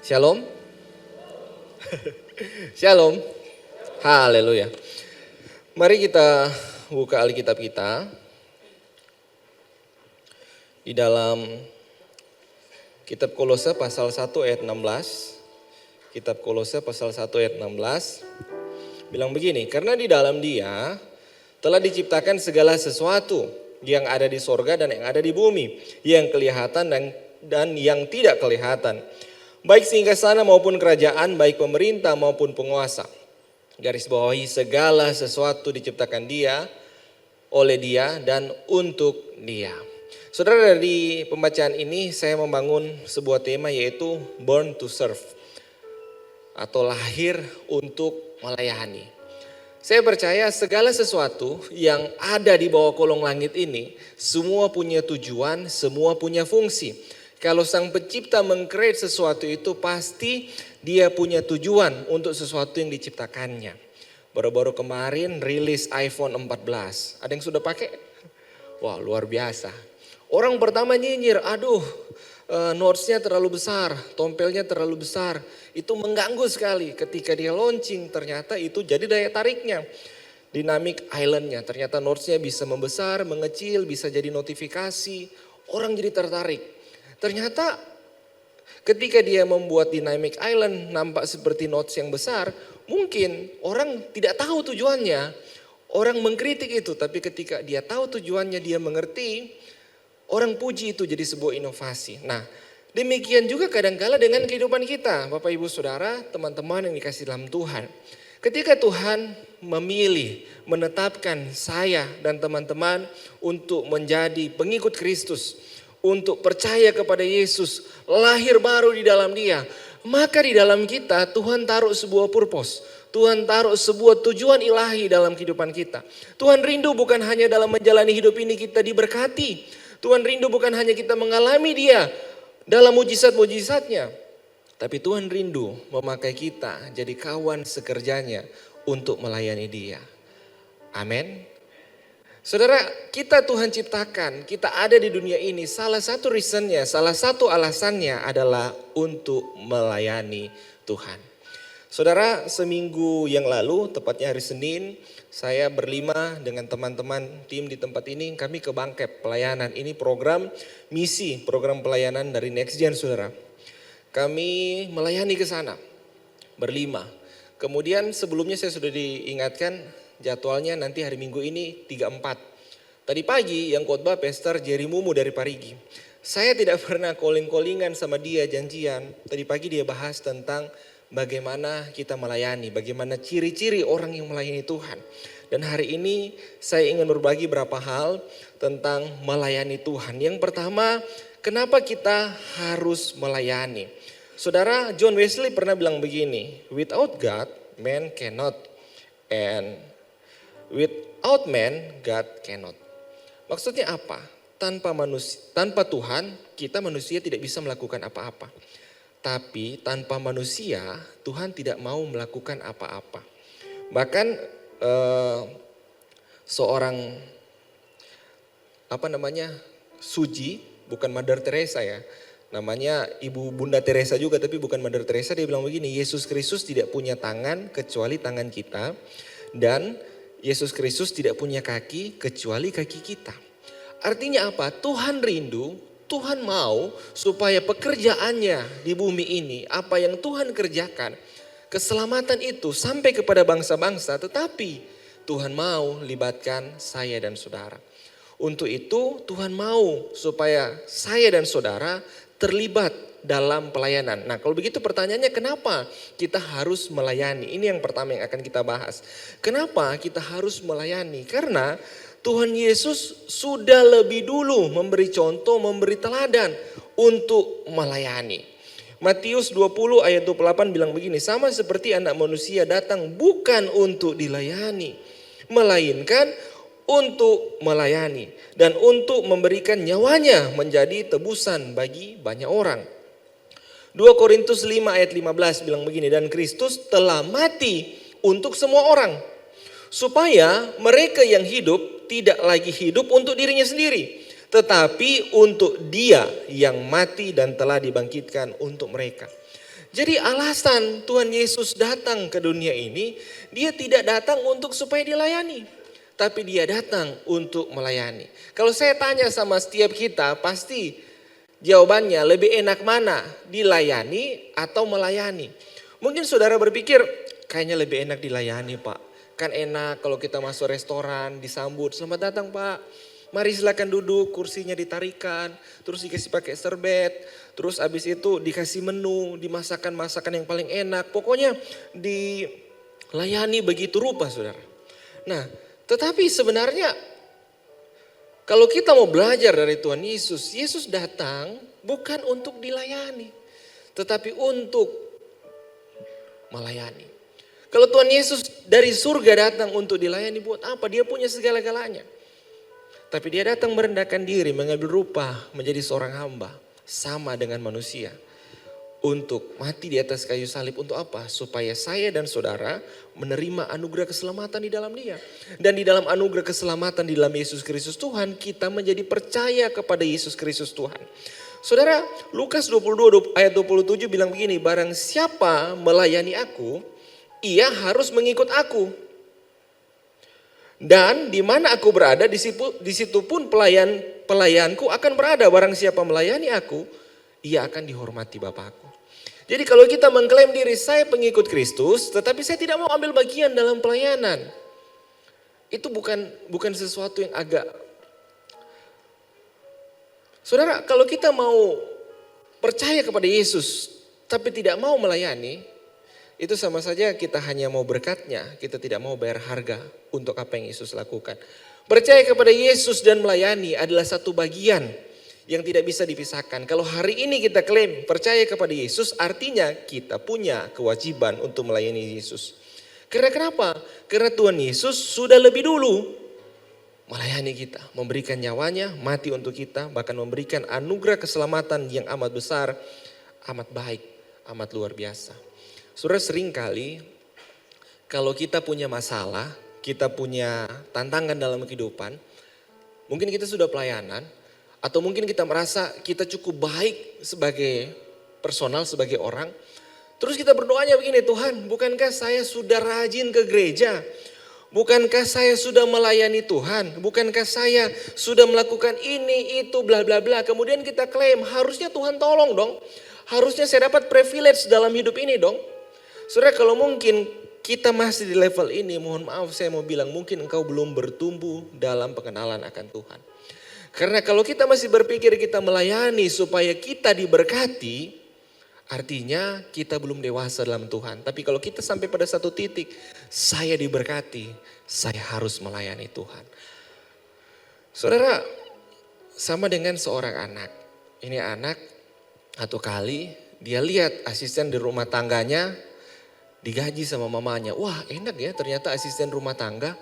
Shalom. Shalom. Haleluya. Mari kita buka Alkitab kita di dalam kitab Kolose pasal 1 ayat 16. Kitab Kolose pasal 1 ayat 16 bilang begini, karena di dalam Dia telah diciptakan segala sesuatu yang ada di sorga dan yang ada di bumi, yang kelihatan dan yang tidak kelihatan, baik singgasana maupun kerajaan, baik pemerintah maupun penguasa. Garis bawahi, segala sesuatu diciptakan Dia, oleh Dia dan untuk Dia. Saudara, dari pembacaan ini saya membangun sebuah tema, yaitu born to serve atau lahir untuk melayani. Saya percaya segala sesuatu yang ada di bawah kolong langit ini semua punya tujuan, semua punya fungsi. Kalau Sang Pencipta meng-create sesuatu itu, pasti Dia punya tujuan untuk sesuatu yang diciptakannya. Baru-baru kemarin rilis iPhone 14. Ada yang sudah pakai? Wah, luar biasa. Orang pertama nyinyir, aduh, notesnya terlalu besar, tompelnya terlalu besar. Itu mengganggu sekali. Ketika dia launching, ternyata itu jadi daya tariknya. Dynamic islandnya, ternyata notesnya bisa membesar, mengecil, bisa jadi notifikasi. Orang jadi tertarik. Ternyata ketika dia membuat dynamic island nampak seperti notes yang besar, mungkin orang tidak tahu tujuannya. Orang mengkritik itu, tapi ketika dia tahu tujuannya, dia mengerti, orang puji itu jadi sebuah inovasi. Nah, demikian juga kadangkala dengan kehidupan kita, Bapak Ibu Saudara, teman-teman yang dikasih dalam Tuhan. Ketika Tuhan memilih, menetapkan saya dan teman-teman untuk menjadi pengikut Kristus, untuk percaya kepada Yesus, lahir baru di dalam Dia, maka di dalam kita Tuhan taruh sebuah purpose. Tuhan taruh sebuah tujuan ilahi dalam kehidupan kita. Tuhan rindu bukan hanya dalam menjalani hidup ini kita diberkati. Tuhan rindu bukan hanya kita mengalami Dia dalam mujizat-mujizatnya, tapi Tuhan rindu memakai kita jadi kawan sekerjanya untuk melayani Dia. Amin. Saudara, kita Tuhan ciptakan, kita ada di dunia ini, salah satu reasonnya, salah satu alasannya adalah untuk melayani Tuhan. Saudara, seminggu yang lalu, tepatnya hari Senin, saya berlima dengan teman-teman tim di tempat ini, kami ke Bangkep pelayanan. Ini program misi, program pelayanan dari Next Gen, saudara. Kami melayani ke sana, berlima. Kemudian sebelumnya saya sudah diingatkan, jadwalnya nanti hari Minggu ini 3-4. Tadi pagi yang khotbah Pastor Jerry Mumu dari Parigi. Saya tidak pernah calling-callingan sama dia, janjian. Tadi pagi dia bahas tentang bagaimana kita melayani, bagaimana ciri-ciri orang yang melayani Tuhan. Dan hari ini saya ingin berbagi beberapa hal tentang melayani Tuhan. Yang pertama, kenapa kita harus melayani? Saudara, John Wesley pernah bilang begini, without God, man cannot, and without man, God cannot. Maksudnya apa? Tanpa Tuhan, kita manusia tidak bisa melakukan apa-apa. Tapi tanpa manusia, Tuhan tidak mau melakukan apa-apa. Bahkan seorang Suji, bukan Mother Teresa ya. Namanya Ibu Bunda Teresa juga, tapi bukan Mother Teresa. Dia bilang begini, Yesus Kristus tidak punya tangan kecuali tangan kita. Dan Yesus Kristus tidak punya kaki kecuali kaki kita. Artinya apa? Tuhan rindu, Tuhan mau supaya pekerjaannya di bumi ini, apa yang Tuhan kerjakan, keselamatan itu sampai kepada bangsa-bangsa, tetapi Tuhan mau libatkan saya dan saudara. Untuk itu Tuhan mau supaya saya dan saudara terlibat dalam pelayanan. Nah, kalau begitu pertanyaannya, kenapa kita harus melayani? Ini yang pertama yang akan kita bahas. Kenapa kita harus melayani? Karena Tuhan Yesus sudah lebih dulu memberi contoh, memberi teladan untuk melayani. Matius 20 ayat 28 bilang begini, sama seperti Anak Manusia datang bukan untuk dilayani, melainkan untuk melayani dan untuk memberikan nyawanya menjadi tebusan bagi banyak orang. 2 Korintus 5 ayat 15 bilang begini, dan Kristus telah mati untuk semua orang, supaya mereka yang hidup tidak lagi hidup untuk dirinya sendiri, tetapi untuk Dia yang mati dan telah dibangkitkan untuk mereka. Jadi alasan Tuhan Yesus datang ke dunia ini, dia tidak datang untuk supaya dilayani. Tapi dia datang untuk melayani. Kalau saya tanya sama setiap kita, pasti jawabannya lebih enak mana? Dilayani atau melayani? Mungkin saudara berpikir, kayaknya lebih enak dilayani Pak. Kan enak kalau kita masuk restoran, disambut, selamat datang Pak. Mari silakan duduk, kursinya ditarikan, terus dikasih pakai serbet, terus abis itu dikasih menu, dimasakkan masakan yang paling enak. Pokoknya dilayani begitu rupa saudara. Nah, tetapi sebenarnya kalau kita mau belajar dari Tuhan Yesus, Yesus datang bukan untuk dilayani, tetapi untuk melayani. Kalau Tuhan Yesus dari surga datang untuk dilayani, buat apa? Dia punya segala-galanya. Tapi dia datang merendahkan diri, mengambil rupa menjadi seorang hamba. Sama dengan manusia. Untuk mati di atas kayu salib untuk apa? Supaya saya dan saudara menerima anugerah keselamatan di dalam dia. Dan di dalam anugerah keselamatan di dalam Yesus Kristus Tuhan, kita menjadi percaya kepada Yesus Kristus Tuhan. Saudara, Lukas 22 ayat 27 bilang begini, barang siapa melayani aku, ia harus mengikut aku. Dan di mana aku berada, di situ pun pelayanku akan berada. Barang siapa melayani aku, ia akan dihormati Bapakku. Jadi kalau kita mengklaim diri saya pengikut Kristus, tetapi saya tidak mau ambil bagian dalam pelayanan, itu bukan sesuatu yang agak. Saudara, kalau kita mau percaya kepada Yesus, tapi tidak mau melayani, itu sama saja kita hanya mau berkatnya, kita tidak mau bayar harga untuk apa yang Yesus lakukan. Percaya kepada Yesus dan melayani adalah satu bagian yang tidak bisa dipisahkan. Kalau hari ini kita klaim percaya kepada Yesus, artinya kita punya kewajiban untuk melayani Yesus. Karena kenapa? Karena Tuhan Yesus sudah lebih dulu melayani kita, memberikan nyawanya, mati untuk kita, bahkan memberikan anugerah keselamatan yang amat besar, amat baik, amat luar biasa. Saudara, sering kali kalau kita punya masalah, kita punya tantangan dalam kehidupan, mungkin kita sudah pelayanan, atau mungkin kita merasa kita cukup baik sebagai personal, sebagai orang. Terus kita berdoanya begini, Tuhan, bukankah saya sudah rajin ke gereja? Bukankah saya sudah melayani Tuhan? Bukankah saya sudah melakukan ini, itu, bla bla bla. Kemudian kita klaim, harusnya Tuhan tolong dong. Harusnya saya dapat privilege dalam hidup ini dong. Saudara, kalau mungkin kita masih di level ini, mohon maaf saya mau bilang mungkin engkau belum bertumbuh dalam pengenalan akan Tuhan. Karena kalau kita masih berpikir kita melayani supaya kita diberkati, artinya kita belum dewasa dalam Tuhan. Tapi kalau kita sampai pada satu titik, saya diberkati, saya harus melayani Tuhan. Saudara, sama dengan seorang anak. Ini anak satu kali dia lihat asisten di rumah tangganya digaji sama mamanya. Wah, enak ya, ternyata asisten rumah tangga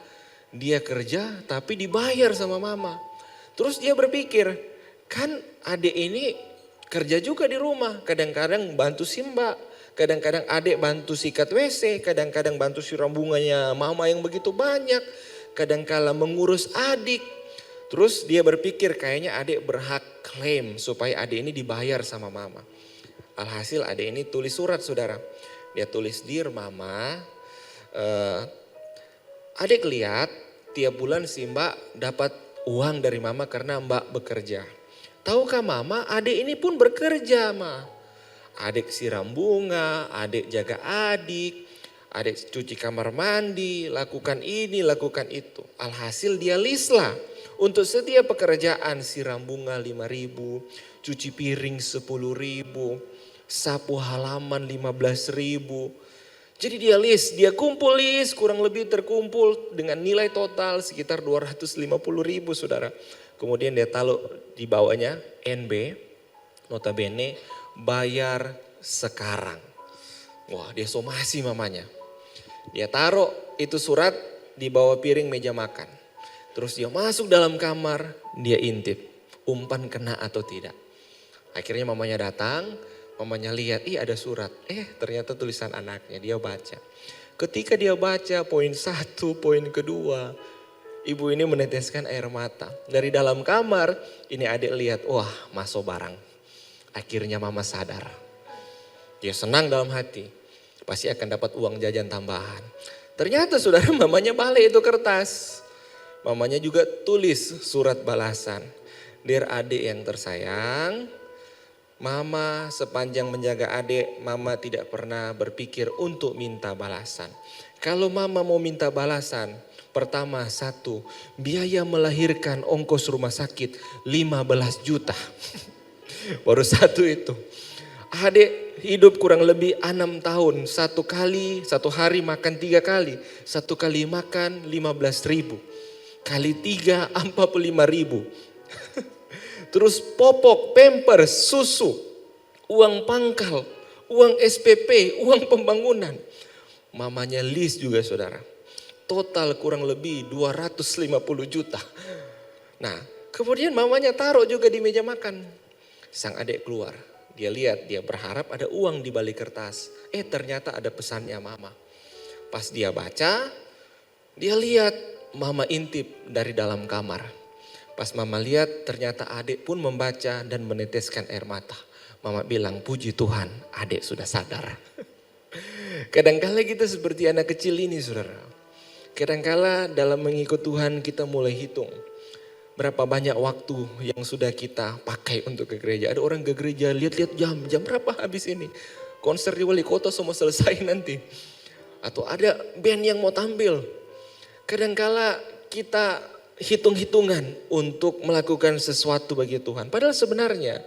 dia kerja tapi dibayar sama mama. Terus dia berpikir, kan adik ini kerja juga di rumah. Kadang-kadang bantu Simba, kadang-kadang adik bantu sikat WC, kadang-kadang bantu siram bunganya mama yang begitu banyak, kadang-kala mengurus adik. Terus dia berpikir kayaknya adik berhak klaim supaya adik ini dibayar sama mama. Alhasil adik ini tulis surat, saudara. Dia tulis, "Dear mama, adik lihat tiap bulan si mbak dapat uang dari mama karena mbak bekerja. Tahukah mama, adik ini pun bekerja ma. Adik siram bunga, adik jaga adik cuci kamar mandi, lakukan ini, lakukan itu." Alhasil dia list lah untuk setiap pekerjaan, siram bunga 5.000, cuci piring 10.000, sapu halaman 15.000. Jadi dia list, dia kumpul list, kurang lebih terkumpul dengan nilai total sekitar 250.000 saudara. Kemudian dia taruh di bawahnya NB, notabene bayar sekarang. Wah, dia somasi mamanya. Dia taruh itu surat di bawah piring meja makan. Terus dia masuk dalam kamar, dia intip umpan kena atau tidak. Akhirnya mamanya datang, mamanya lihat, ada surat. Ternyata tulisan anaknya, dia baca. Ketika dia baca poin 1, poin kedua, ibu ini meneteskan air mata. Dari dalam kamar, ini adik lihat, wah masuk barang. Akhirnya mama sadar. Dia senang dalam hati, pasti akan dapat uang jajan tambahan. Ternyata saudara, mamanya balik itu kertas. Mamanya juga tulis surat balasan. Dear adik yang tersayang, Mama sepanjang menjaga adik, Mama tidak pernah berpikir untuk minta balasan. Kalau Mama mau minta balasan, pertama satu, biaya melahirkan ongkos rumah sakit 15 juta. Baru satu itu. Adik hidup kurang lebih 6 tahun, satu hari makan 3 kali. Satu kali makan 15 ribu. Kali 3, 45 ribu. Terus popok, pampers, susu, uang pangkal, uang SPP, uang pembangunan. Mamanya list juga saudara. Total kurang lebih 250 juta. Nah, kemudian mamanya taruh juga di meja makan. Sang adik keluar. Dia lihat, dia berharap ada uang di balik kertas. Ternyata ada pesannya mama. Pas dia baca, dia lihat mama intip dari dalam kamar. Pas mama lihat, ternyata adik pun membaca dan meneteskan air mata. Mama bilang, puji Tuhan, adik sudah sadar. Kadangkala kita seperti anak kecil ini saudara. Kadangkala dalam mengikut Tuhan kita mulai hitung. Berapa banyak waktu yang sudah kita pakai untuk ke gereja. Ada orang ke gereja lihat-lihat jam berapa habis ini. Konser di wali kota semua selesai nanti. Atau ada band yang mau tampil. Kadangkala kita hitung-hitungan untuk melakukan sesuatu bagi Tuhan. Padahal sebenarnya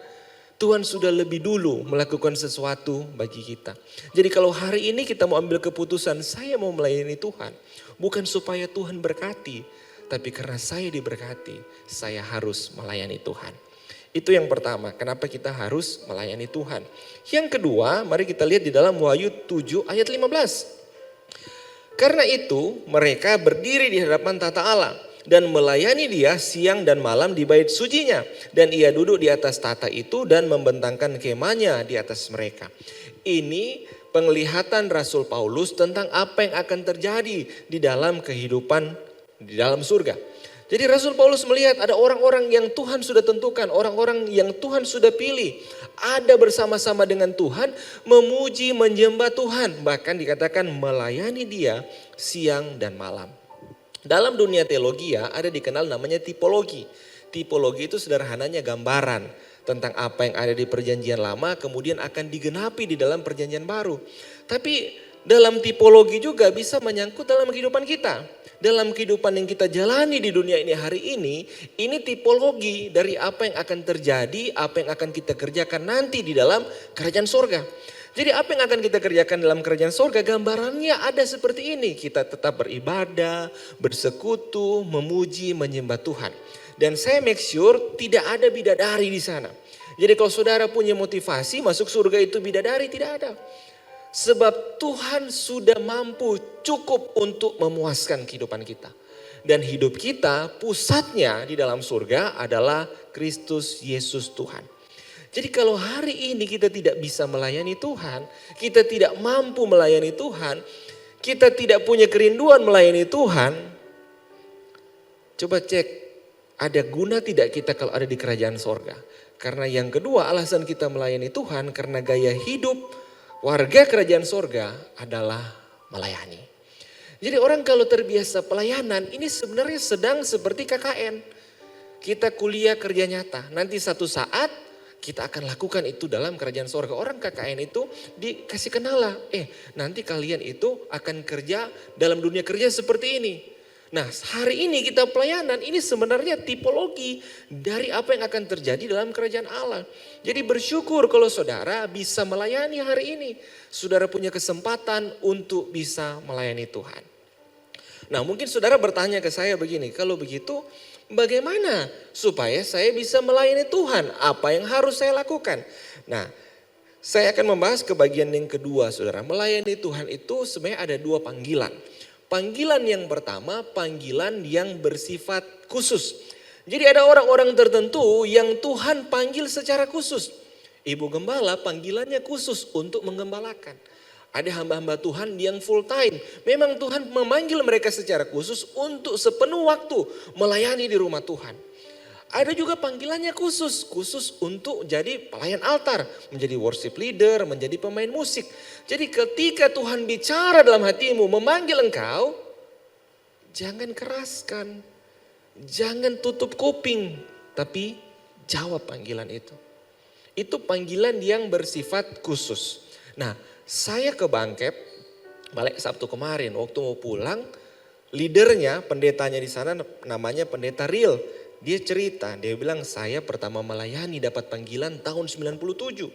Tuhan sudah lebih dulu melakukan sesuatu bagi kita. Jadi kalau hari ini kita mau ambil keputusan, saya mau melayani Tuhan. Bukan supaya Tuhan berkati, tapi karena saya diberkati, saya harus melayani Tuhan. Itu yang pertama, kenapa kita harus melayani Tuhan. Yang kedua, mari kita lihat di dalam Wahyu 7 ayat 15. Karena itu mereka berdiri di hadapan tata Allah dan melayani dia siang dan malam di bait sucinya. Dan ia duduk di atas tata itu dan membentangkan kemahnya di atas mereka. Ini penglihatan Rasul Paulus tentang apa yang akan terjadi di dalam kehidupan di dalam surga. Jadi Rasul Paulus melihat ada orang-orang yang Tuhan sudah tentukan, orang-orang yang Tuhan sudah pilih. Ada bersama-sama dengan Tuhan, memuji, menyembah Tuhan. Bahkan dikatakan melayani dia siang dan malam. Dalam dunia teologi ada dikenal namanya tipologi. Tipologi itu sederhananya gambaran tentang apa yang ada di perjanjian lama kemudian akan digenapi di dalam perjanjian baru. Tapi dalam tipologi juga bisa menyangkut dalam kehidupan kita. Dalam kehidupan yang kita jalani di dunia ini hari ini tipologi dari apa yang akan terjadi, apa yang akan kita kerjakan nanti di dalam kerajaan surga. Jadi apa yang akan kita kerjakan dalam kerajaan surga, gambarannya ada seperti ini. Kita tetap beribadah, bersekutu, memuji, menyembah Tuhan. Dan saya make sure tidak ada bidadari di sana. Jadi kalau saudara punya motivasi masuk surga itu bidadari, tidak ada. Sebab Tuhan sudah mampu cukup untuk memuaskan kehidupan kita. Dan hidup kita pusatnya di dalam surga adalah Kristus Yesus Tuhan. Jadi kalau hari ini kita tidak bisa melayani Tuhan, kita tidak mampu melayani Tuhan, kita tidak punya kerinduan melayani Tuhan, coba cek ada guna tidak kita kalau ada di kerajaan sorga. Karena yang kedua alasan kita melayani Tuhan karena gaya hidup warga kerajaan sorga adalah melayani. Jadi orang kalau terbiasa pelayanan ini sebenarnya sedang seperti KKN. Kita kuliah kerja nyata, nanti satu saat kita akan lakukan itu dalam kerajaan sorga. Orang KKN itu dikasih kenalah. Nanti kalian itu akan kerja dalam dunia kerja seperti ini. Nah hari ini kita pelayanan ini sebenarnya tipologi dari apa yang akan terjadi dalam kerajaan Allah. Jadi bersyukur kalau saudara bisa melayani hari ini. Saudara punya kesempatan untuk bisa melayani Tuhan. Nah mungkin saudara bertanya ke saya begini, kalau begitu bagaimana supaya saya bisa melayani Tuhan? Apa yang harus saya lakukan? Nah, saya akan membahas ke bagian yang kedua, saudara. Melayani Tuhan itu sebenarnya ada dua panggilan. Panggilan yang pertama, panggilan yang bersifat khusus. Jadi ada orang-orang tertentu yang Tuhan panggil secara khusus. Ibu gembala panggilannya khusus untuk menggembalakan. Ada hamba-hamba Tuhan yang full time. Memang Tuhan memanggil mereka secara khusus untuk sepenuh waktu melayani di rumah Tuhan. Ada juga panggilannya khusus untuk jadi pelayan altar, menjadi worship leader, menjadi pemain musik. Jadi ketika Tuhan bicara dalam hatimu, memanggil engkau, jangan keraskan, jangan tutup kuping, tapi jawab panggilan itu. Itu panggilan yang bersifat khusus. Nah, saya ke Bangkep, balik Sabtu kemarin, waktu mau pulang, leadernya, pendetanya di sana namanya pendeta Real. Dia cerita, dia bilang saya pertama melayani dapat panggilan tahun 97.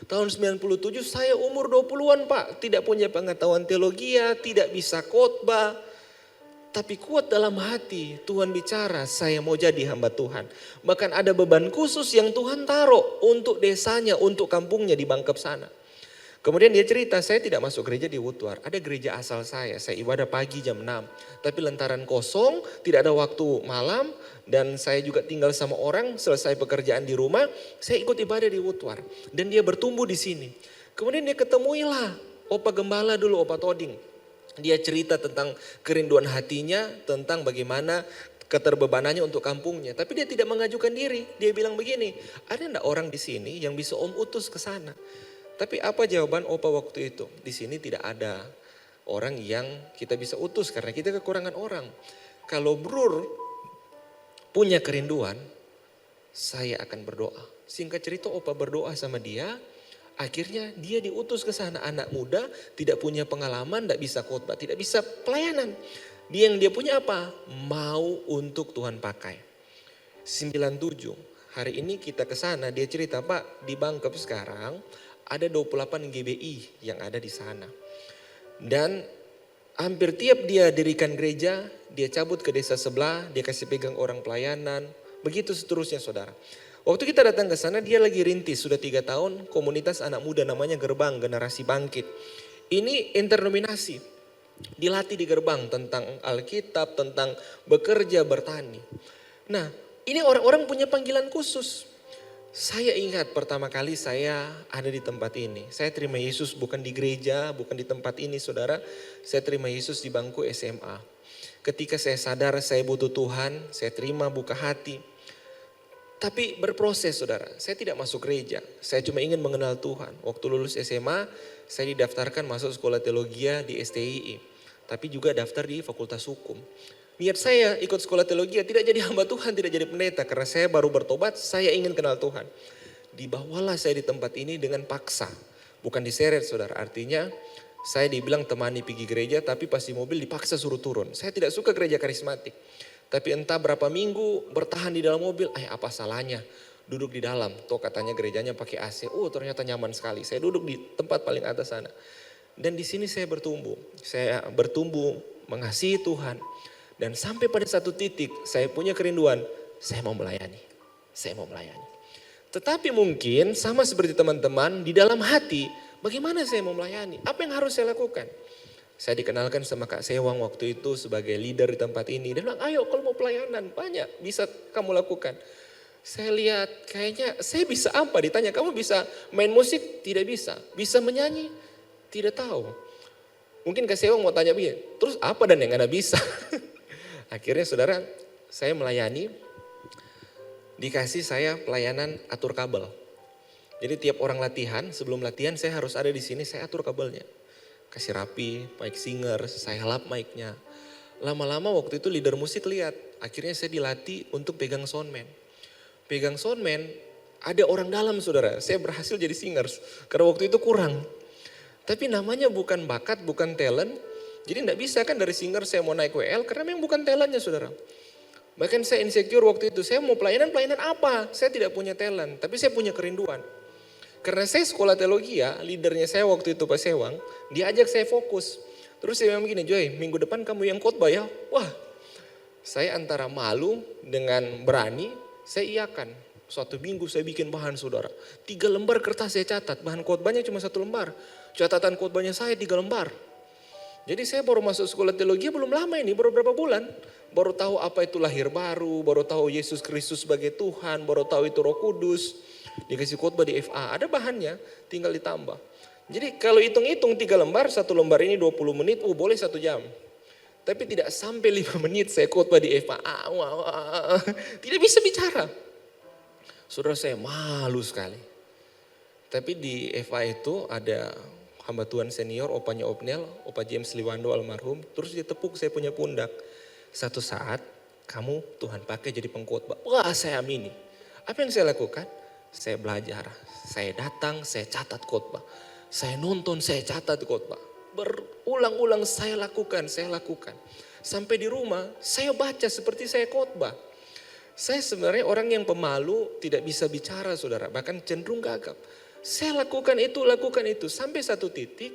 Tahun 97 saya umur 20-an Pak, tidak punya pengetahuan teologi, tidak bisa khotbah. Tapi kuat dalam hati, Tuhan bicara, saya mau jadi hamba Tuhan. Bahkan ada beban khusus yang Tuhan taruh untuk desanya, untuk kampungnya di Bangkep sana. Kemudian dia cerita, saya tidak masuk gereja di Woodward. Ada gereja asal saya ibadah pagi jam 6. Tapi lantaran kosong, tidak ada waktu malam. Dan saya juga tinggal sama orang, selesai pekerjaan di rumah. Saya ikut ibadah di Woodward. Dan dia bertumbuh di sini. Kemudian dia ketemuilah Opa Gembala dulu, Opa Toding. Dia cerita tentang kerinduan hatinya, tentang bagaimana keterbebanannya untuk kampungnya. Tapi dia tidak mengajukan diri. Dia bilang begini, ada enggak orang di sini yang bisa Om utus ke sana? Tapi apa jawaban Opa waktu itu? Di sini tidak ada orang yang kita bisa utus karena kita kekurangan orang. Kalau Brur punya kerinduan, saya akan berdoa. Singkat cerita Opa berdoa sama dia, akhirnya dia diutus ke sana. Anak muda, tidak punya pengalaman, tidak bisa khotbah, tidak bisa pelayanan. Yang dia punya apa? Mau untuk Tuhan pakai. 97, hari ini kita ke sana, dia cerita Pak di Bangkep sekarang ada 28 GBI yang ada di sana. Dan hampir tiap dia dirikan gereja, dia cabut ke desa sebelah, dia kasih pegang orang pelayanan, begitu seterusnya saudara. Waktu kita datang ke sana dia lagi rintis, sudah 3 tahun, komunitas anak muda namanya Gerbang, Generasi Bangkit. Ini interdenominasi, dilatih di Gerbang tentang Alkitab, tentang bekerja, bertani. Nah ini orang-orang punya panggilan khusus. Saya ingat pertama kali saya ada di tempat ini. Saya terima Yesus bukan di gereja, bukan di tempat ini saudara. Saya terima Yesus di bangku SMA. Ketika saya sadar saya butuh Tuhan, saya terima buka hati. Tapi berproses saudara, saya tidak masuk gereja. Saya cuma ingin mengenal Tuhan. Waktu lulus SMA, saya didaftarkan masuk sekolah teologi di STII. Tapi juga daftar di Fakultas Hukum. Niat saya ikut sekolah teologi tidak jadi hamba Tuhan, tidak jadi pendeta. Karena saya baru bertobat, saya ingin kenal Tuhan. Dibawalah saya di tempat ini dengan paksa. Bukan diseret saudara, artinya saya dibilang temani pergi gereja tapi pas di mobil dipaksa suruh turun. Saya tidak suka gereja karismatik. Tapi entah berapa minggu bertahan di dalam mobil, apa salahnya duduk di dalam. Toh katanya gerejanya pakai AC, ternyata nyaman sekali. Saya duduk di tempat paling atas sana. Dan di sini saya bertumbuh mengasihi Tuhan. Dan sampai pada satu titik saya punya kerinduan, saya mau melayani. Saya mau melayani. Tetapi mungkin sama seperti teman-teman di dalam hati, bagaimana saya mau melayani? Apa yang harus saya lakukan? Saya dikenalkan sama Kak Sewang waktu itu sebagai leader di tempat ini. Dia bilang, ayo kalau mau pelayanan banyak bisa kamu lakukan. Saya lihat kayaknya saya bisa apa? Ditanya, kamu bisa main musik? Tidak bisa. Bisa menyanyi? Tidak tahu. Mungkin Kak Sewang mau tanya begini, terus apa dan yang Anda bisa? Akhirnya saudara, saya melayani, dikasih saya pelayanan atur kabel. Jadi tiap orang latihan, sebelum latihan saya harus ada di sini, saya atur kabelnya. Kasih rapi, mic singer, saya lap mic-nya. Lama-lama waktu itu leader musik lihat, akhirnya saya dilatih untuk pegang soundman. Pegang soundman, ada orang dalam saudara, saya berhasil jadi singers, karena waktu itu kurang. Tapi namanya bukan bakat, bukan talent. Jadi enggak bisa kan dari singer saya mau naik WL karena memang bukan talentnya saudara. Bahkan saya insecure waktu itu, saya mau pelayanan apa? Saya tidak punya talent, tapi saya punya kerinduan. Karena saya sekolah teologi leadernya saya waktu itu Pak Sewang, dia ajak saya fokus. Terus saya bilang begini, Joy minggu depan kamu yang khotbah ya. Wah, saya antara malu dengan berani, saya iakan. Suatu minggu saya bikin bahan saudara. 3 lembar kertas saya catat, bahan khotbahnya cuma 1 lembar. Catatan khotbahnya saya 3 lembar. Jadi saya baru masuk sekolah teologi belum lama ini, baru berapa bulan. Baru tahu apa itu lahir baru, baru tahu Yesus Kristus sebagai Tuhan, baru tahu itu Roh Kudus. Dikasih khotbah di FA, ada bahannya, tinggal ditambah. Jadi kalau hitung-hitung 3 lembar, 1 lembar ini 20 menit, boleh 1 jam. Tapi tidak sampai 5 menit saya khotbah di FA. Tidak bisa bicara. Saudara, saya malu sekali. Tapi di FA itu ada hamba Tuhan senior, opanya Opnel, opa James Liwando almarhum. Terus dia tepuk saya punya pundak. Satu saat kamu Tuhan pakai jadi pengkhotbah. Wah, saya amini. Apa yang saya lakukan? Saya belajar. Saya datang, saya catat khotbah. Saya nonton, saya catat khotbah. Berulang-ulang saya lakukan. Sampai di rumah saya baca seperti saya khotbah. Saya sebenarnya orang yang pemalu, tidak bisa bicara saudara, bahkan cenderung gagap. Saya lakukan itu. Sampai satu titik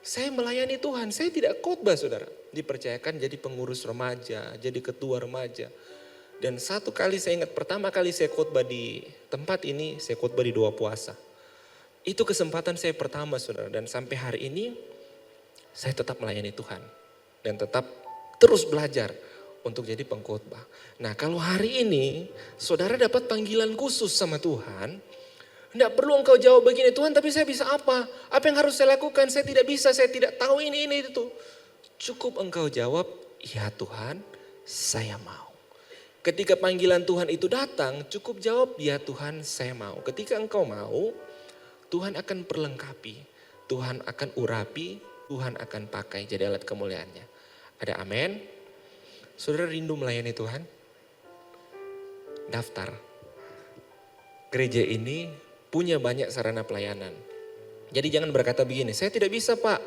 saya melayani Tuhan, saya tidak khotbah saudara. Dipercayakan jadi pengurus remaja, jadi ketua remaja. Dan satu kali saya ingat, pertama kali saya khotbah di tempat ini, saya khotbah di 2 puasa. Itu kesempatan saya pertama saudara, dan sampai hari ini saya tetap melayani Tuhan. Dan tetap terus belajar untuk jadi pengkhotbah. Nah, kalau hari ini saudara dapat panggilan khusus sama Tuhan, tidak perlu engkau jawab begini, Tuhan tapi saya bisa apa? Apa yang harus saya lakukan? Saya tidak bisa, saya tidak tahu ini itu. Cukup engkau jawab, ya Tuhan saya mau. Ketika panggilan Tuhan itu datang, cukup jawab, ya Tuhan saya mau. Ketika engkau mau, Tuhan akan perlengkapi, Tuhan akan urapi, Tuhan akan pakai jadi alat kemuliaannya. Ada amin? Saudara rindu melayani Tuhan? Daftar. Gereja ini punya banyak sarana pelayanan. Jadi jangan berkata begini, saya tidak bisa Pak.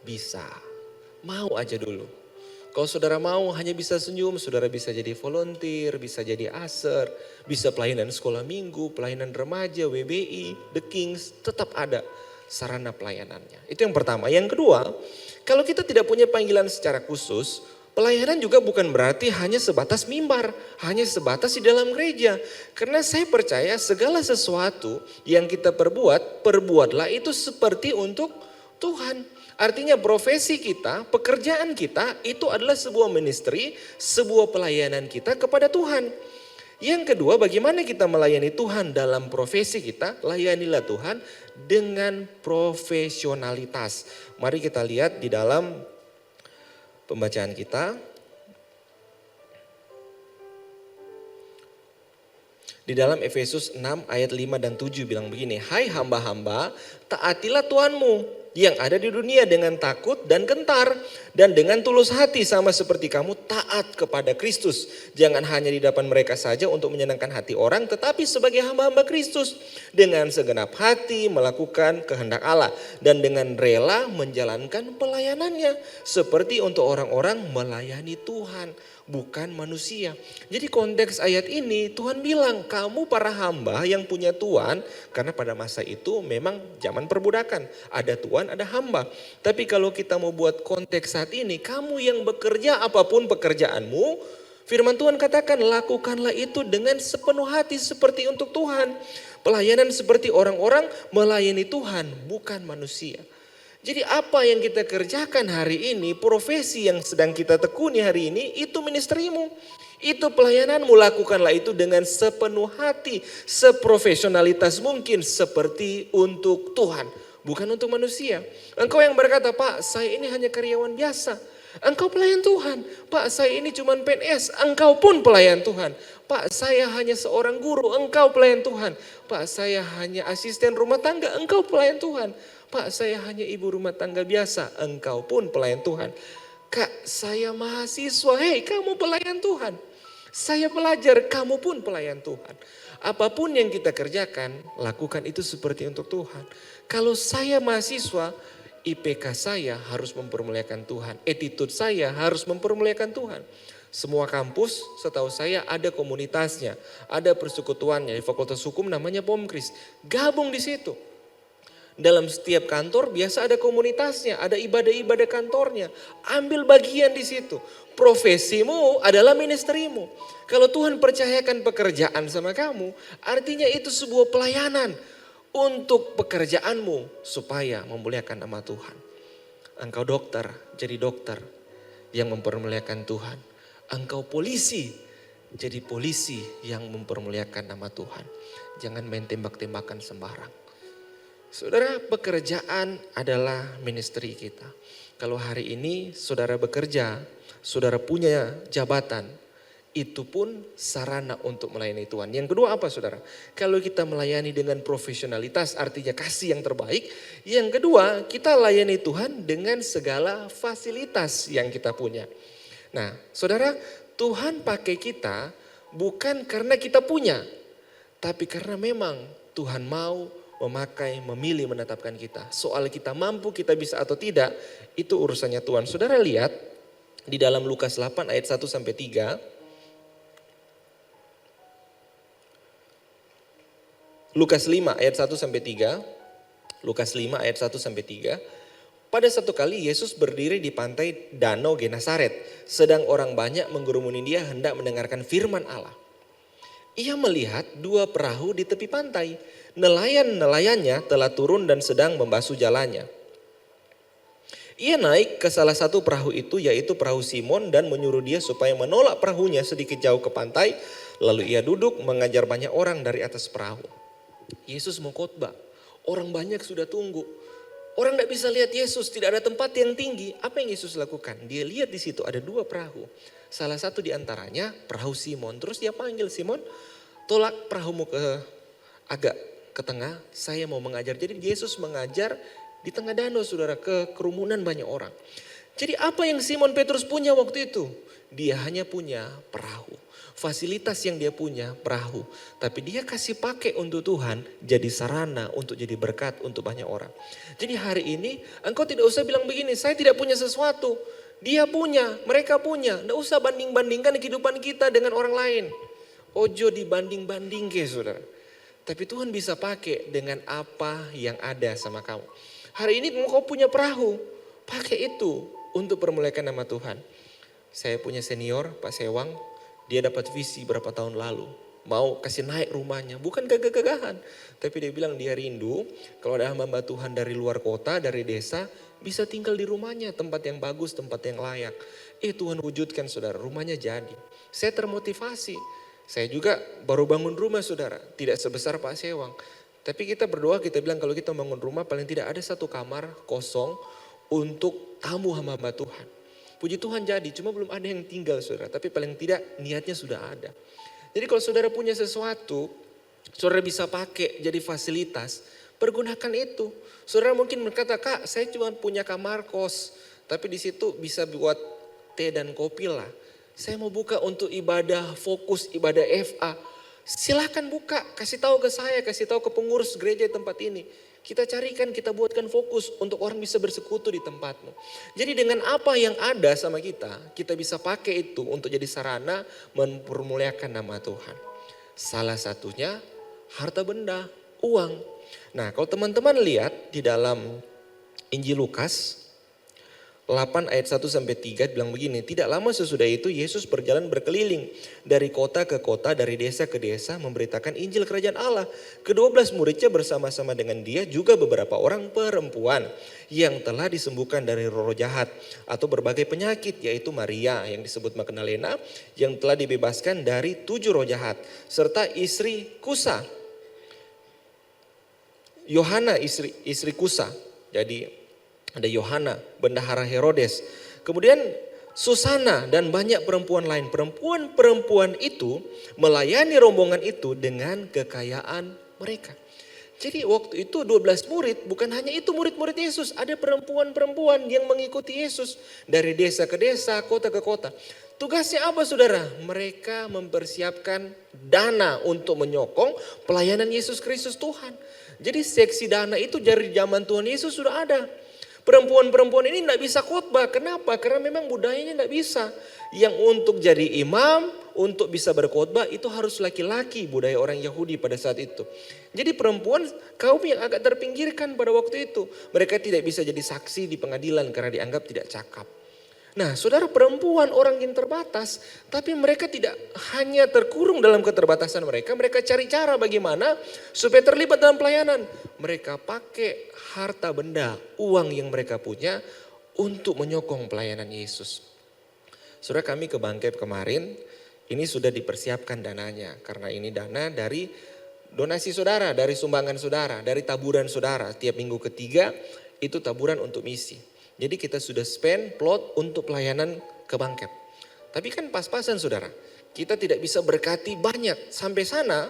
Bisa. Mau aja dulu. Kalau saudara mau hanya bisa senyum, saudara bisa jadi volunteer, bisa jadi aser, bisa pelayanan sekolah minggu, pelayanan remaja, WBI, The Kings, tetap ada sarana pelayanannya. Itu yang pertama. Yang kedua, kalau kita tidak punya panggilan secara khusus, pelayanan juga bukan berarti hanya sebatas mimbar, hanya sebatas di dalam gereja. Karena saya percaya segala sesuatu yang kita perbuatlah itu seperti untuk Tuhan. Artinya profesi kita, pekerjaan kita itu adalah sebuah ministry, sebuah pelayanan kita kepada Tuhan. Yang kedua, bagaimana kita melayani Tuhan dalam profesi kita? Layanilah Tuhan dengan profesionalitas. Mari kita lihat di dalam pembacaan kita. Di dalam Efesus 6 ayat 5 dan 7 bilang begini, hai hamba-hamba, taatilah Tuhanmu yang ada di dunia dengan takut dan gentar dan dengan tulus hati sama seperti kamu taat kepada Kristus. Jangan hanya di depan mereka saja untuk menyenangkan hati orang, tetapi sebagai hamba-hamba Kristus dengan segenap hati melakukan kehendak Allah dan dengan rela menjalankan pelayanannya seperti untuk orang-orang melayani Tuhan, bukan manusia. Jadi konteks ayat ini Tuhan bilang kamu para hamba yang punya tuan, karena pada masa itu memang zaman perbudakan, ada tuan ada hamba. Tapi kalau kita mau buat konteks saat ini, kamu yang bekerja apapun pekerjaanmu, firman Tuhan katakan lakukanlah itu dengan sepenuh hati seperti untuk Tuhan. Pelayanan seperti orang-orang melayani Tuhan, bukan manusia. Jadi apa yang kita kerjakan hari ini, profesi yang sedang kita tekuni hari ini, itu ministerimu. Itu pelayananmu, lakukanlah itu dengan sepenuh hati, seprofesionalitas mungkin seperti untuk Tuhan, bukan untuk manusia. Engkau yang berkata, Pak saya ini hanya karyawan biasa. Engkau pelayan Tuhan. Pak saya ini cuma PNS, engkau pun pelayan Tuhan. Pak saya hanya seorang guru, engkau pelayan Tuhan. Pak saya hanya asisten rumah tangga, engkau pelayan Tuhan. Pak saya hanya ibu rumah tangga biasa, engkau pun pelayan Tuhan. Kak saya mahasiswa, hei kamu pelayan Tuhan. Saya pelajar, kamu pun pelayan Tuhan. Apapun yang kita kerjakan, lakukan itu seperti untuk Tuhan. Kalau saya mahasiswa, IPK saya harus mempermuliakan Tuhan. Attitude saya harus mempermuliakan Tuhan. Semua kampus setahu saya ada komunitasnya, ada persekutuannya. Di Fakultas Hukum namanya Pomkris. Gabung di situ. Dalam setiap kantor biasa ada komunitasnya, ada ibadah-ibadah kantornya. Ambil bagian di situ. Profesimu adalah ministerimu. Kalau Tuhan percayakan pekerjaan sama kamu, artinya itu sebuah pelayanan untuk pekerjaanmu supaya memuliakan nama Tuhan. Engkau dokter, jadi dokter yang mempermuliakan Tuhan. Engkau polisi, jadi polisi yang mempermuliakan nama Tuhan. Jangan main tembak-tembakan sembarang. Saudara, pekerjaan adalah ministry kita. Kalau hari ini saudara bekerja, saudara punya jabatan, itu pun sarana untuk melayani Tuhan. Yang kedua apa saudara? Kalau kita melayani dengan profesionalitas artinya kasih yang terbaik. Yang kedua kita layani Tuhan dengan segala fasilitas yang kita punya. Nah saudara, Tuhan pakai kita bukan karena kita punya. Tapi karena memang Tuhan mau memakai, memilih, menetapkan kita. Soal kita mampu, kita bisa atau tidak, itu urusannya Tuhan. Saudara lihat di dalam Lukas 8 ayat 1 sampai 3. Lukas 5 ayat 1 sampai 3. Lukas 5 ayat 1 sampai 3. Pada satu kali Yesus berdiri di pantai Danau Genesaret, sedang orang banyak menggerumuni dia hendak mendengarkan firman Allah. Ia melihat dua perahu di tepi pantai. Nelayan-nelayannya telah turun dan sedang membasuh jalannya. Ia naik ke salah satu perahu itu, yaitu perahu Simon, dan menyuruh dia supaya menolak perahunya sedikit jauh ke pantai. Lalu ia duduk mengajar banyak orang dari atas perahu. Yesus mau khotbah, orang banyak sudah tunggu. Orang tidak bisa lihat Yesus, tidak ada tempat yang tinggi. Apa yang Yesus lakukan? Dia lihat di situ ada dua perahu. Salah satu di antaranya perahu Simon. Terus dia panggil Simon, tolak perahumu agak ke tengah, saya mau mengajar. Jadi Yesus mengajar di tengah danau saudara, ke kerumunan banyak orang. Jadi apa yang Simon Petrus punya waktu itu? Dia hanya punya perahu. Fasilitas yang dia punya perahu. Tapi dia kasih pakai untuk Tuhan jadi sarana untuk jadi berkat untuk banyak orang. Jadi hari ini engkau tidak usah bilang begini, saya tidak punya sesuatu. Dia punya, mereka punya. Tidak usah banding-bandingkan kehidupan kita dengan orang lain. Ojo dibanding-banding ke saudara. Tapi Tuhan bisa pakai dengan apa yang ada sama kamu. Hari ini engkau punya perahu, pakai itu untuk permuliakan nama Tuhan. Saya punya senior Pak Sewang. Dia dapat visi berapa tahun lalu. Mau kasih naik rumahnya. Bukan gagah-gagahan. Tapi dia bilang dia rindu. Kalau ada hamba Tuhan dari luar kota, dari desa. Bisa tinggal di rumahnya. Tempat yang bagus, tempat yang layak. Tuhan wujudkan saudara. Rumahnya jadi. Saya termotivasi. Saya juga baru bangun rumah saudara. Tidak sebesar Pak Sewang. Tapi kita berdoa, kita bilang kalau kita bangun rumah paling tidak ada satu kamar kosong. Untuk tamu hamba Tuhan. Puji Tuhan jadi, cuma belum ada yang tinggal saudara. Tapi paling tidak niatnya sudah ada. Jadi kalau saudara punya sesuatu, saudara bisa pakai jadi fasilitas, pergunakan itu. Saudara mungkin berkata, Kak saya cuma punya kamar kos, tapi di situ bisa buat teh dan kopi lah. Saya mau buka untuk ibadah fokus, ibadah FA. Silahkan buka, kasih tahu ke saya, kasih tahu ke pengurus gereja di tempat ini. Kita carikan, kita buatkan fokus untuk orang bisa bersekutu di tempatmu. Jadi dengan apa yang ada sama kita bisa pakai itu untuk jadi sarana mempermuliakan nama Tuhan. Salah satunya harta benda, uang. Nah kalau teman-teman lihat di dalam Injil Lukas 8 ayat 1 sampai 3 bilang begini, tidak lama sesudah itu Yesus berjalan berkeliling dari kota ke kota, dari desa ke desa memberitakan Injil Kerajaan Allah. Ke-12 muridnya bersama-sama dengan dia juga beberapa orang perempuan yang telah disembuhkan dari roh jahat atau berbagai penyakit, yaitu Maria yang disebut Magdalena yang telah dibebaskan dari 7 roh jahat, serta istri Kusa, Yohana istri Kusa. Jadi ada Yohana, bendahara Herodes. Kemudian Susana dan banyak perempuan lain. Perempuan-perempuan itu melayani rombongan itu dengan kekayaan mereka. Jadi waktu itu 12 murid, bukan hanya itu murid-murid Yesus. Ada perempuan-perempuan yang mengikuti Yesus dari desa ke desa, kota ke kota. Tugasnya apa saudara? Mereka mempersiapkan dana untuk menyokong pelayanan Yesus Kristus Tuhan. Jadi seksi dana itu dari zaman Tuhan Yesus sudah ada. Perempuan-perempuan ini tidak bisa khotbah. Kenapa? Karena memang budayanya tidak bisa. Yang untuk jadi imam, untuk bisa berkhotbah itu harus laki-laki, budaya orang Yahudi pada saat itu. Jadi perempuan kaum yang agak terpinggirkan pada waktu itu. Mereka tidak bisa jadi saksi di pengadilan karena dianggap tidak cakap. Nah saudara, perempuan orang yang terbatas, tapi mereka tidak hanya terkurung dalam keterbatasan mereka. Mereka cari cara bagaimana supaya terlibat dalam pelayanan. Mereka pakai harta benda, uang yang mereka punya untuk menyokong pelayanan Yesus. Saudara, kami ke Bangkep kemarin, ini sudah dipersiapkan dananya. Karena ini dana dari donasi saudara, dari sumbangan saudara, dari taburan saudara. Tiap minggu ketiga itu taburan untuk misi. Jadi kita sudah spend plot untuk pelayanan ke Bangkep. Tapi kan pas-pasan saudara, kita tidak bisa berkati banyak. Sampai sana,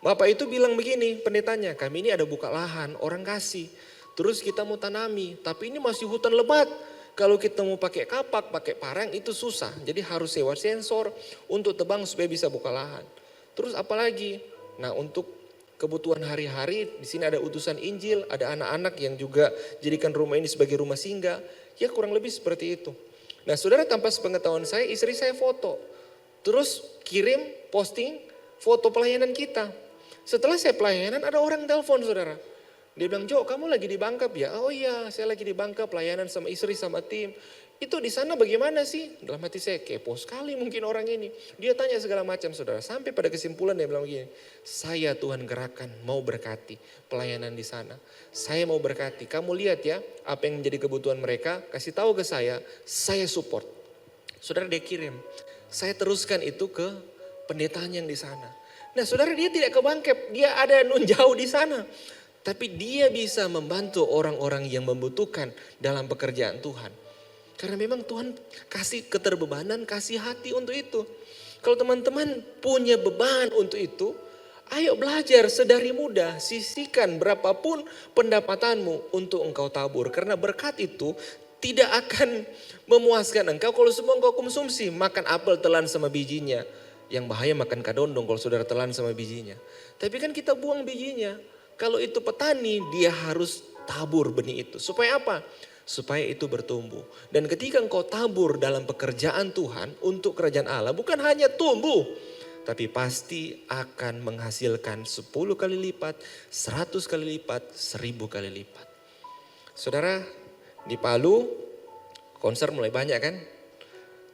Bapak itu bilang begini pendetanya, kami ini ada buka lahan, orang kasih. Terus kita mau tanami, tapi ini masih hutan lebat. Kalau kita mau pakai kapak, pakai parang itu susah. Jadi harus sewa sensor untuk tebang supaya bisa buka lahan. Terus apalagi? Nah untuk kebutuhan hari-hari di sini ada utusan Injil, ada anak-anak yang juga jadikan rumah ini sebagai rumah singgah. Ya kurang lebih seperti itu. Nah saudara tanpa sepengetahuan saya, istri saya foto. Terus kirim posting foto pelayanan kita. Setelah saya pelayanan ada orang telepon saudara. Dia bilang, Jo kamu lagi di Bangkep ya? Oh iya saya lagi di Bangkep pelayanan sama istri sama tim. Itu di sana bagaimana sih? Dalam hati saya kepo sekali mungkin orang ini. Dia tanya segala macam saudara. Sampai pada kesimpulan dia bilang begini. Saya Tuhan gerakan mau berkati pelayanan di sana. Saya mau berkati. Kamu lihat ya apa yang menjadi kebutuhan mereka. Kasih tahu ke saya support. Saudara dia kirim. Saya teruskan itu ke pendetanya yang di sana. Nah saudara dia tidak ke Bangkep. Dia ada nun jauh di sana. Tapi dia bisa membantu orang-orang yang membutuhkan dalam pekerjaan Tuhan. Karena memang Tuhan kasih keterbebanan, kasih hati untuk itu. Kalau teman-teman punya beban untuk itu, ayo belajar sedari muda, sisihkan berapapun pendapatanmu untuk engkau tabur. Karena berkat itu tidak akan memuaskan engkau kalau semua engkau konsumsi. Makan apel telan sama bijinya. Yang bahaya makan kadondong kalau saudara telan sama bijinya. Tapi kan kita buang bijinya. Kalau itu petani dia harus tabur benih itu. Supaya apa? Supaya itu bertumbuh. Dan ketika engkau tabur dalam pekerjaan Tuhan untuk kerajaan Allah. Bukan hanya tumbuh. Tapi pasti akan menghasilkan 10 kali lipat, 100 kali lipat, 1000 kali lipat. Saudara di Palu konser mulai banyak kan?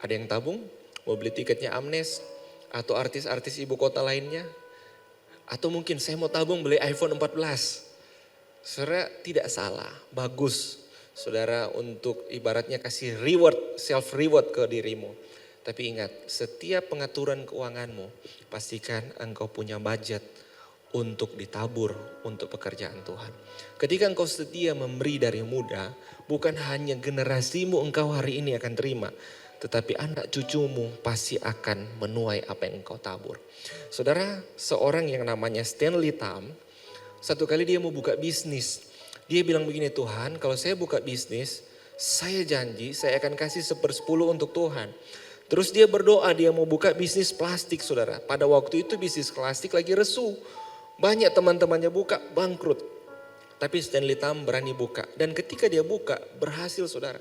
Ada yang tabung mau beli tiketnya Amnes. Atau artis-artis ibu kota lainnya. Atau mungkin saya mau tabung beli iPhone 14. Saudara tidak salah, bagus. Saudara untuk ibaratnya kasih reward, self reward ke dirimu. Tapi ingat, setiap pengaturan keuanganmu, pastikan engkau punya budget untuk ditabur untuk pekerjaan Tuhan. Ketika engkau setia memberi dari muda, bukan hanya generasimu engkau hari ini akan terima. Tetapi anak cucumu pasti akan menuai apa yang engkau tabur. Saudara, seorang yang namanya Stanley Tam, satu kali dia mau buka bisnis. Dia bilang begini, Tuhan kalau saya buka bisnis, saya janji saya akan kasih 1/10 untuk Tuhan. Terus dia berdoa, dia mau buka bisnis plastik saudara. Pada waktu itu bisnis plastik lagi resu. Banyak teman-temannya buka, bangkrut. Tapi Stanley Tam berani buka. Dan ketika dia buka, berhasil saudara.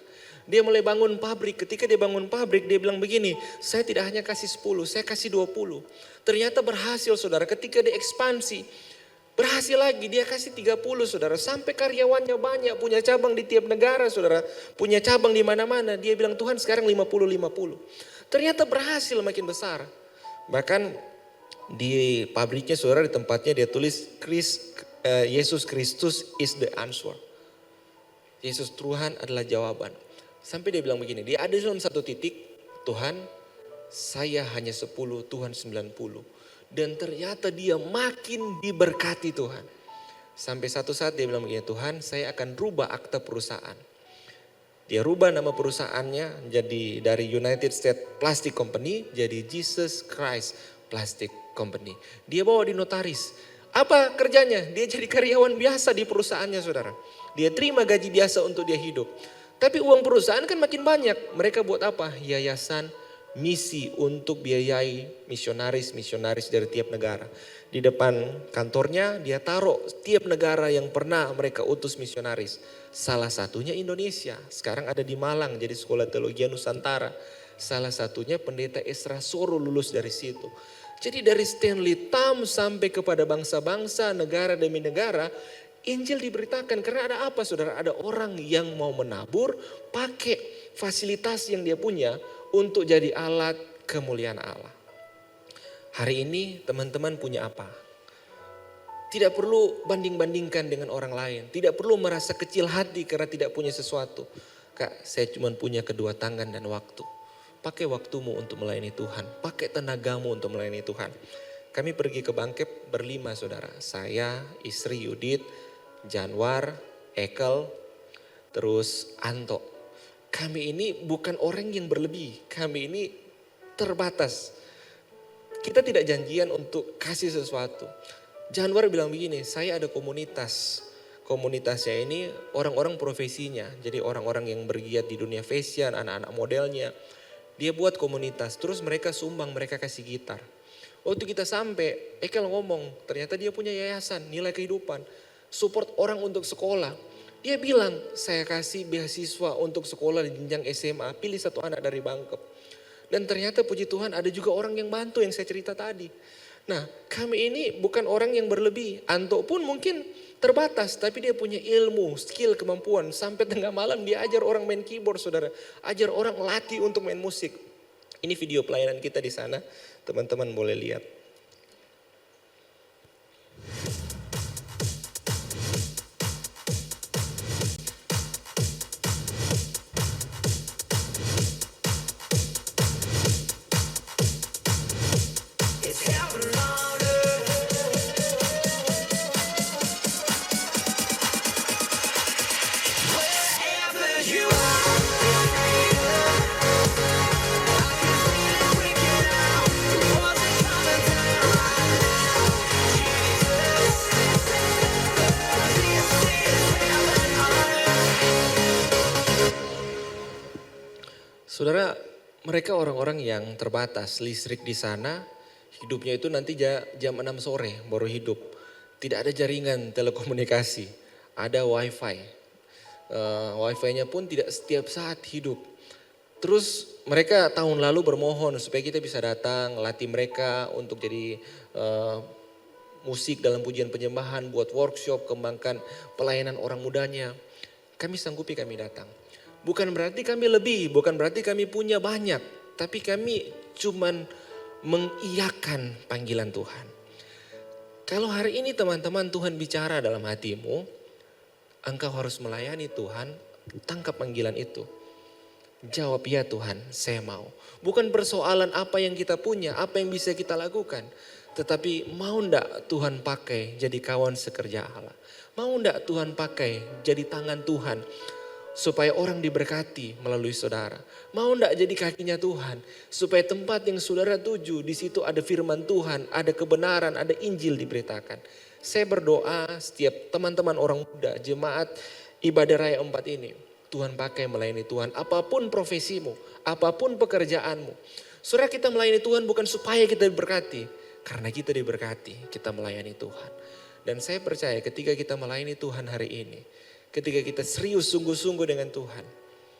Dia mulai bangun pabrik. Ketika dia bangun pabrik, dia bilang begini, saya tidak hanya kasih 10, saya kasih 20. Ternyata berhasil saudara, ketika dia ekspansi. Berhasil lagi, dia kasih 30 saudara. Sampai karyawannya banyak, punya cabang di tiap negara saudara. Punya cabang di mana-mana. Dia bilang, Tuhan sekarang 50-50. Ternyata berhasil makin besar. Bahkan di pabriknya saudara, di tempatnya dia tulis, Yesus Kristus is the answer. Yesus Tuhan adalah jawaban. Sampai dia bilang begini, dia ada dalam satu titik, Tuhan saya hanya 10, Tuhan 90. Dan ternyata dia makin diberkati Tuhan. Sampai satu saat dia bilang begini, Tuhan saya akan rubah akta perusahaan. Dia rubah nama perusahaannya jadi dari United States Plastic Company jadi Jesus Christ Plastic Company. Dia bawa di notaris. Apa kerjanya? Dia jadi karyawan biasa di perusahaannya saudara. Dia terima gaji biasa untuk dia hidup. Tapi uang perusahaan kan makin banyak. Mereka buat apa? Yayasan misi untuk biayai misionaris-misionaris dari tiap negara. Di depan kantornya dia taruh tiap negara yang pernah mereka utus misionaris. Salah satunya Indonesia. Sekarang ada di Malang jadi Sekolah Teologi Nusantara. Salah satunya Pendeta Esra Soro lulus dari situ. Jadi dari Stanley Tam sampai kepada bangsa-bangsa, negara demi negara, Injil diberitakan. Karena ada apa saudara? Ada orang yang mau menabur pakai fasilitas yang dia punya untuk jadi alat kemuliaan Allah. Hari ini teman-teman punya apa? Tidak perlu banding-bandingkan dengan orang lain. Tidak perlu merasa kecil hati karena tidak punya sesuatu. Kak, saya cuma punya kedua tangan dan waktu. Pakai waktumu untuk melayani Tuhan. Pakai tenagamu untuk melayani Tuhan. Kami pergi ke Bangkep berlima saudara. Saya, istri Yudit, Janwar, Ekel, terus Anto. kami ini bukan orang yang berlebih, kami ini terbatas. Kita tidak janjian untuk kasih sesuatu. Januar bilang begini, saya ada komunitas. Komunitasnya ini orang-orang profesinya. Jadi orang-orang yang bergiat di dunia fashion, anak-anak modelnya. Dia buat komunitas, terus mereka sumbang, mereka kasih gitar. Waktu kita sampai, Ekel ngomong, ternyata dia punya yayasan, nilai kehidupan. Support orang untuk sekolah. Dia bilang, saya kasih beasiswa untuk sekolah di jenjang SMA, pilih satu anak dari Bangkep. Dan ternyata puji Tuhan ada juga orang yang bantu yang saya cerita tadi. Nah, kami ini bukan orang yang berlebih. Anto pun mungkin terbatas, tapi dia punya ilmu, skill, kemampuan. Sampai tengah malam dia ajar orang main keyboard, saudara. Ajar orang latih untuk main musik. Ini video pelayanan kita di sana, teman-teman boleh lihat. Saudara, mereka orang-orang yang terbatas, listrik di sana, hidupnya itu nanti jam 6 sore baru hidup. Tidak ada jaringan telekomunikasi, ada wifi. Wifi-nya pun tidak setiap saat hidup. Terus mereka tahun lalu bermohon supaya kita bisa datang, latih mereka untuk jadi musik dalam pujian penyembahan, buat workshop, kembangkan pelayanan orang mudanya. Kami sanggupi, kami datang. Bukan berarti kami lebih, bukan berarti kami punya banyak. Tapi kami cuman mengiyakan panggilan Tuhan. Kalau hari ini teman-teman Tuhan bicara dalam hatimu, engkau harus melayani Tuhan, tangkap panggilan itu. Jawab, ya Tuhan, saya mau. Bukan persoalan apa yang kita punya, apa yang bisa kita lakukan. Tetapi mau ndak Tuhan pakai jadi kawan sekerja Allah. Mau ndak Tuhan pakai jadi tangan Tuhan supaya orang diberkati melalui saudara. Mau ndak jadi kakinya Tuhan supaya tempat yang saudara tuju di situ ada firman Tuhan, ada kebenaran, ada Injil diberitakan. Saya berdoa setiap teman-teman orang muda, jemaat ibadah raya 4 ini, Tuhan pakai melayani Tuhan, apapun profesimu, apapun pekerjaanmu. Saudara, kita melayani Tuhan bukan supaya kita diberkati, karena kita diberkati, kita melayani Tuhan. Dan saya percaya ketika kita melayani Tuhan hari ini, ketika kita serius sungguh-sungguh dengan Tuhan,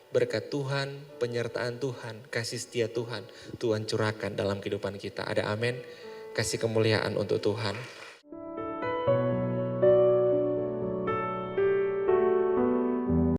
berkat Tuhan, penyertaan Tuhan, kasih setia Tuhan, Tuhan curahkan dalam kehidupan kita. Ada amin, kasih kemuliaan untuk Tuhan.